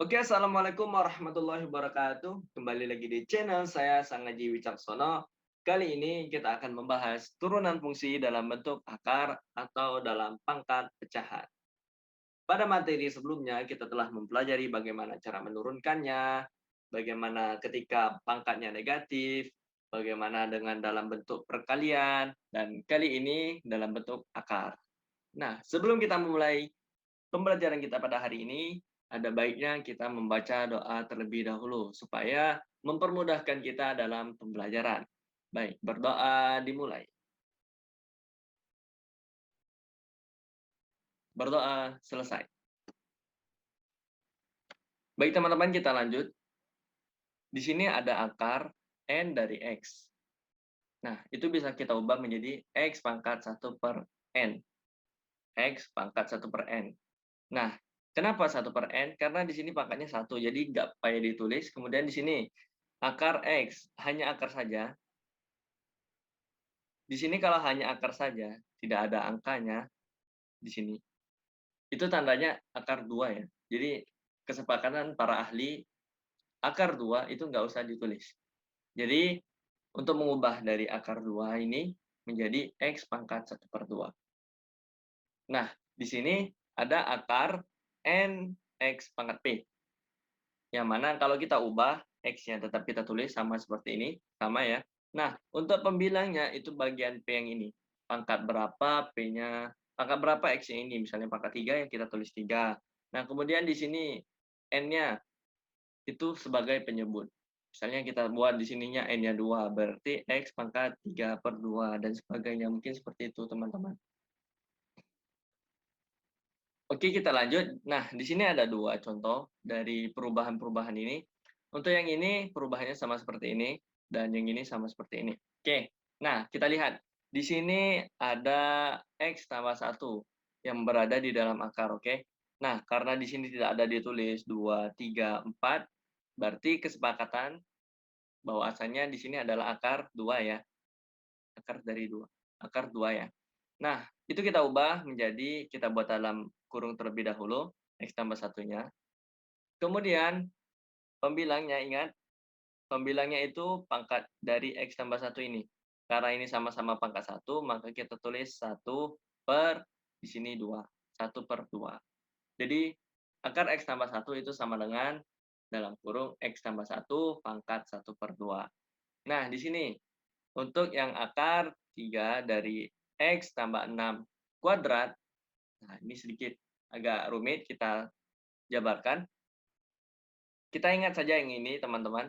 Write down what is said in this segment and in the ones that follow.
Oke, assalamualaikum warahmatullahi wabarakatuh. Kembali lagi di channel saya Sang Haji Wicaksono. Kali ini kita akan membahas turunan fungsi dalam bentuk akar atau dalam pangkat pecahan. Pada materi sebelumnya kita telah mempelajari bagaimana cara menurunkannya, bagaimana ketika pangkatnya negatif, bagaimana dengan dalam bentuk perkalian, dan kali ini dalam bentuk akar. Nah, sebelum kita memulai pembelajaran kita pada hari ini, ada baiknya kita membaca doa terlebih dahulu supaya mempermudahkan kita dalam pembelajaran. Baik, berdoa dimulai. Berdoa selesai. Baik teman-teman, kita lanjut. Di sini ada akar N dari X. Nah, itu bisa kita ubah menjadi X pangkat 1 per N. X pangkat 1 per N. Nah, kenapa 1 per N? Karena di sini pangkatnya 1, jadi nggak payah ditulis. Kemudian di sini, akar X, hanya akar saja. Di sini kalau hanya akar saja, tidak ada angkanya di sini, itu tandanya akar 2 ya. Jadi kesepakatan para ahli, akar 2 itu nggak usah ditulis. Jadi untuk mengubah dari akar 2 ini menjadi X pangkat 1 per 2. Nah, di sini ada akar N X pangkat P. Yang mana kalau kita ubah, X-nya tetap kita tulis sama seperti ini, sama ya. Nah, untuk pembilangnya itu bagian P yang ini. Pangkat berapa P-nya, pangkat berapa X-nya ini, misalnya pangkat 3 ya kita tulis 3. Nah, kemudian di sini N-nya itu sebagai penyebut. Misalnya kita buat di sininya N-nya 2, berarti X pangkat 3 per 2, dan sebagainya. Mungkin seperti itu, teman-teman. Oke, kita lanjut. Nah, di sini ada dua contoh dari perubahan-perubahan ini. Untuk yang ini, perubahannya sama seperti ini, dan yang ini sama seperti ini. Oke, nah kita lihat. Di sini ada X tambah 1 yang berada di dalam akar, oke? Nah, karena di sini tidak ada ditulis 2, 3, 4, berarti kesepakatan bahwasannya di sini adalah akar 2 ya. Akar dari 2. Akar 2 ya. Nah, itu kita ubah menjadi, kita buat dalam kurung terlebih dahulu, X tambah satunya. Kemudian, pembilangnya ingat, pembilangnya itu pangkat dari X tambah 1 ini. Karena ini sama-sama pangkat 1, maka kita tulis 1 per, di sini 2. 1 per 2. Jadi, akar X tambah 1 itu sama dengan dalam kurung X tambah 1 pangkat 1 per 2. Nah, di sini, untuk yang akar 3 dari X tambah 6 kuadrat, nah ini sedikit agak rumit, kita jabarkan. Kita ingat saja yang ini, teman-teman.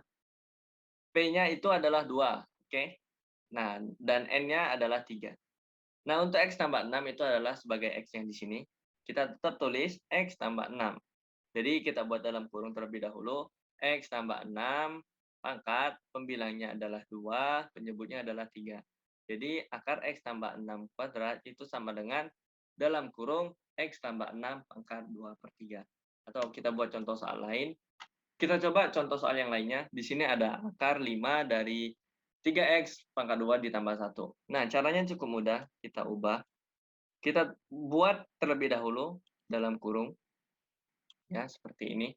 P-nya itu adalah 2, oke? Nah, dan N-nya adalah 3. Nah, untuk X tambah 6 itu adalah sebagai X yang di sini. Kita tetap tulis X tambah 6. Jadi, kita buat dalam kurung terlebih dahulu. X tambah 6, pangkat, pembilangnya adalah 2, penyebutnya adalah 3. Jadi, akar X tambah 6 kuadrat itu sama dengan dalam kurung X tambah 6 pangkat 2 per 3. Atau kita buat contoh soal lain. Kita coba contoh soal yang lainnya. Di sini ada akar 5 dari 3X pangkat 2 ditambah 1. Nah, caranya cukup mudah. Kita ubah. Kita buat terlebih dahulu dalam kurung. Ya, seperti ini.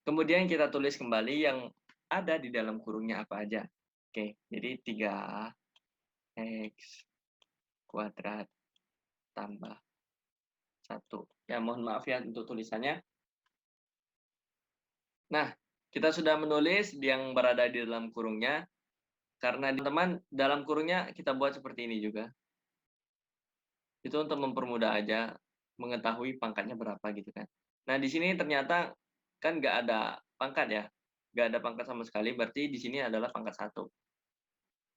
Kemudian kita tulis kembali yang ada di dalam kurungnya apa aja. Oke, jadi 3X kuadrat tambah 1. Ya, mohon maaf ya untuk tulisannya. Nah, kita sudah menulis yang berada di dalam kurungnya. Karena teman-teman, dalam kurungnya kita buat seperti ini juga. Itu untuk mempermudah aja mengetahui pangkatnya berapa gitu kan. Nah, di sini ternyata kan nggak ada pangkat ya. Nggak ada pangkat sama sekali, berarti di sini adalah pangkat 1.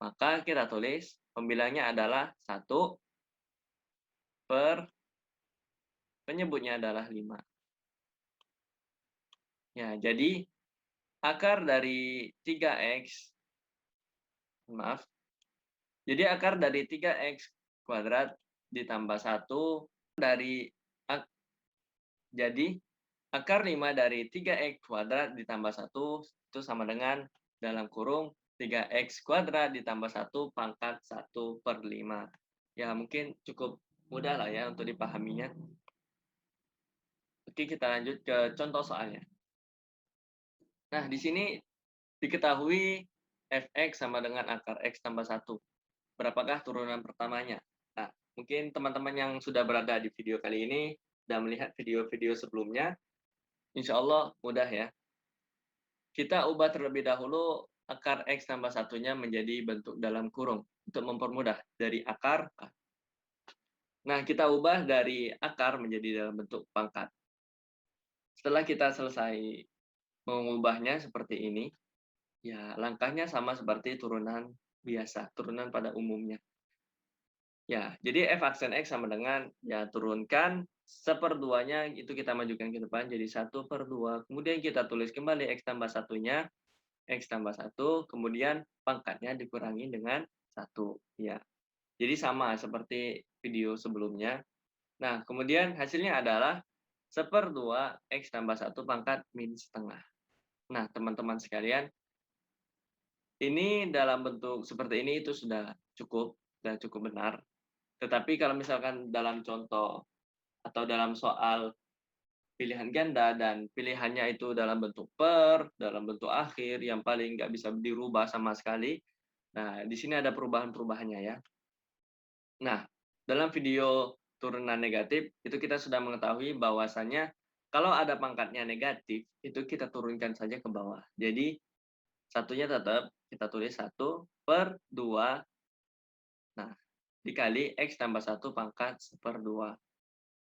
Maka kita tulis pembilangnya adalah 1 per, penyebutnya adalah 5. Ya, jadi akar dari 3X, maaf, jadi akar dari 3X kuadrat ditambah 1 dari, jadi akar 5 dari 3X kuadrat ditambah 1 itu sama dengan dalam kurung 3X kuadrat ditambah 1 pangkat 1 per 5. Ya, mungkin cukup mudah lah ya untuk dipahaminya. Oke, kita lanjut ke contoh soalnya. Nah, di sini diketahui fx sama dengan akar x tambah 1. Berapakah turunan pertamanya? Nah, mungkin teman-teman yang sudah berada di video kali ini dan melihat video-video sebelumnya, insya Allah mudah ya. Kita ubah terlebih dahulu akar x tambah satunya menjadi bentuk dalam kurung untuk mempermudah dari akar. Nah, kita ubah dari akar menjadi dalam bentuk pangkat. Setelah kita selesai mengubahnya seperti ini, ya langkahnya sama seperti turunan biasa, turunan pada umumnya. Ya, jadi f aksen x sama dengan, ya turunkan seperduanya, itu kita majukan ke depan jadi 1/2. Kemudian kita tulis kembali x tambah satunya, x tambah 1, kemudian pangkatnya dikurangi dengan 1. Ya, jadi sama seperti video sebelumnya. Nah, kemudian hasilnya adalah 1/2 x tambah 1 pangkat min setengah. Nah, teman-teman sekalian, ini dalam bentuk seperti ini itu sudah cukup benar. Tetapi kalau misalkan dalam contoh atau dalam soal pilihan ganda dan pilihannya itu dalam bentuk per, dalam bentuk akhir yang paling nggak bisa dirubah sama sekali. Nah, di sini ada perubahan-perubahannya ya. Nah, dalam video turunan negatif itu kita sudah mengetahui bahwasannya kalau ada pangkatnya negatif itu kita turunkan saja ke bawah. Jadi satunya tetap kita tulis 1/2. Nah, dikali x tambah 1 pangkat 1/2.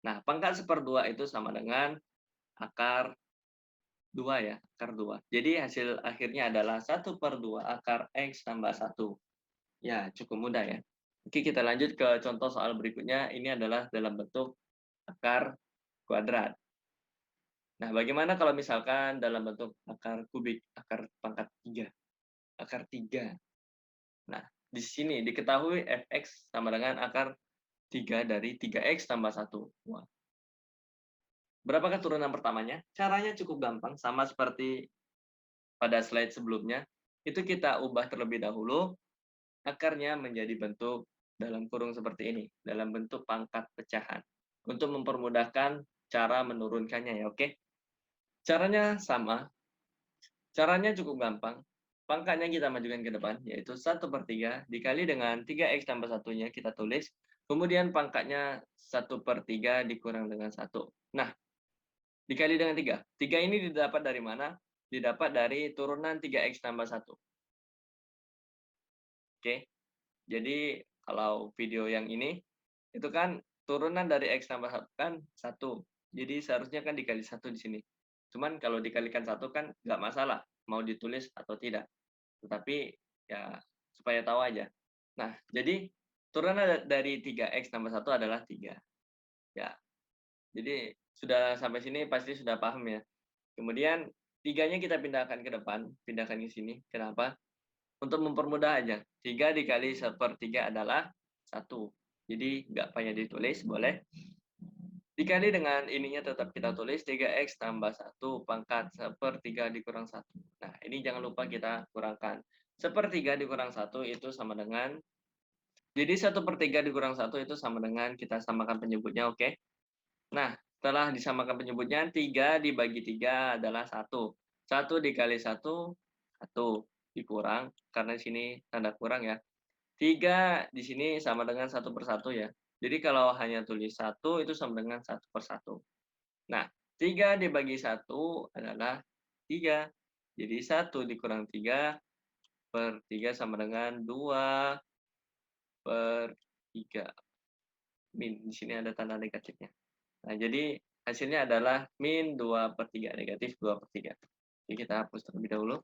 Nah, pangkat 1/2 itu sama dengan akar 2 ya, akar 2. Jadi hasil akhirnya adalah 1/2 akar x tambah 1. Ya, cukup mudah ya. Oke, kita lanjut ke contoh soal berikutnya. Ini adalah dalam bentuk akar kuadrat. Nah, bagaimana kalau misalkan dalam bentuk akar kubik, akar pangkat 3? Akar 3. Nah, di sini diketahui fx sama dengan akar 3 dari 3x tambah 1. Wah, berapakah turunan pertamanya? Caranya cukup gampang, sama seperti pada slide sebelumnya. Itu kita ubah terlebih dahulu, akarnya menjadi bentuk dalam kurung seperti ini, dalam bentuk pangkat pecahan. Untuk mempermudahkan cara menurunkannya ya, oke? Caranya sama, caranya cukup gampang. Pangkatnya kita majukan ke depan, yaitu 1/3 dikali dengan 3x tambah satunya kita tulis, kemudian pangkatnya 1/3 dikurang dengan 1. Nah, dikali dengan 3. 3 ini didapat dari mana? Didapat dari turunan 3x tambah 1. Oke, jadi kalau video yang ini, itu kan turunan dari x tambah 1 kan 1. Jadi seharusnya kan dikali 1 di sini. Cuman kalau dikalikan 1 kan nggak masalah, mau ditulis atau tidak. Tetapi ya supaya tahu aja. Nah, jadi turunan dari 3x tambah 1 adalah 3. Ya, jadi sudah sampai sini pasti sudah paham ya. Kemudian 3-nya kita pindahkan ke depan, pindahkan ke sini. Kenapa? Untuk mempermudah aja. 3 dikali 1/3 adalah 1. Jadi nggak payah ditulis, boleh. Dikali dengan ininya tetap kita tulis 3x tambah 1 pangkat 1/3 dikurang 1. Nah, ini jangan lupa kita kurangkan. 1/3 dikurang 1 itu sama dengan, jadi 1/3 dikurang 1 itu sama dengan, kita samakan penyebutnya, oke? Nah, setelah disamakan penyebutnya, 3 dibagi 3 adalah 1. 1 dikali 1, 1 dikurang, karena di sini tanda kurang ya. 3 di sini sama dengan 1/1 ya. Jadi kalau hanya tulis 1 itu sama dengan 1/1. Nah, 3 dibagi 1 adalah 3. Jadi 1 dikurang 3/3 sama dengan 2/3. Min, di sini ada tanda negatifnya. Nah, jadi hasilnya adalah min 2/3, negatif 2/3. Oke, kita hapus terlebih dahulu.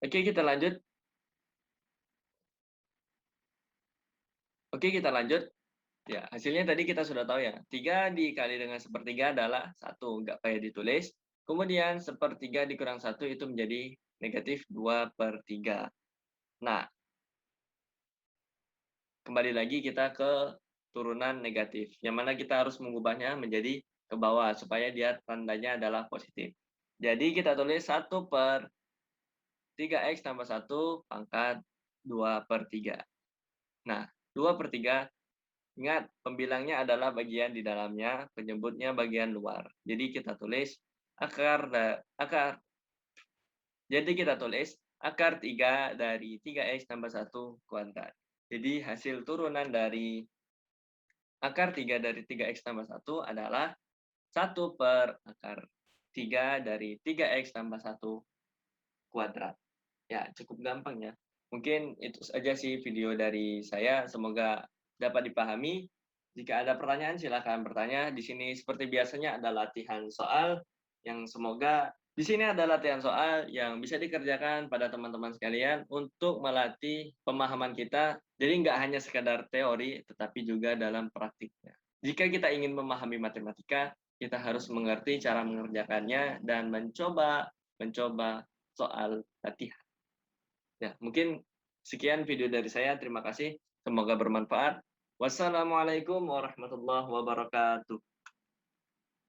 Oke, kita lanjut. Oke, kita lanjut. Ya, hasilnya tadi kita sudah tahu ya. 3 dikali dengan 1/3 adalah 1, nggak payah ditulis. Kemudian 1/3 dikurang 1 itu menjadi negatif 2/3. Nah, kembali lagi kita ke turunan negatif, yang mana kita harus mengubahnya menjadi ke bawah, supaya dia tandanya adalah positif. Jadi kita tulis 1/3x tambah 1 pangkat 2/3. Nah, 2/3, ingat, pembilangnya adalah bagian di dalamnya, penyebutnya bagian luar. Jadi kita tulis akar Jadi kita tulis akar 3 dari 3x tambah 1 kuadrat. Jadi hasil turunan dari akar 3 dari 3x tambah 1 adalah 1 per akar 3 dari 3x tambah 1 kuadrat. Ya, cukup gampang ya. Mungkin itu saja sih video dari saya, semoga dapat dipahami. Jika ada pertanyaan silakan bertanya. Di sini seperti biasanya ada latihan soal yang semoga di sini ada latihan soal yang bisa dikerjakan pada teman-teman sekalian untuk melatih pemahaman kita. Jadi nggak hanya sekadar teori, tetapi juga dalam praktiknya. Jika kita ingin memahami matematika, kita harus mengerti cara mengerjakannya dan mencoba soal latihan. Ya, mungkin sekian video dari saya. Terima kasih. Semoga bermanfaat. Wassalamualaikum warahmatullahi wabarakatuh.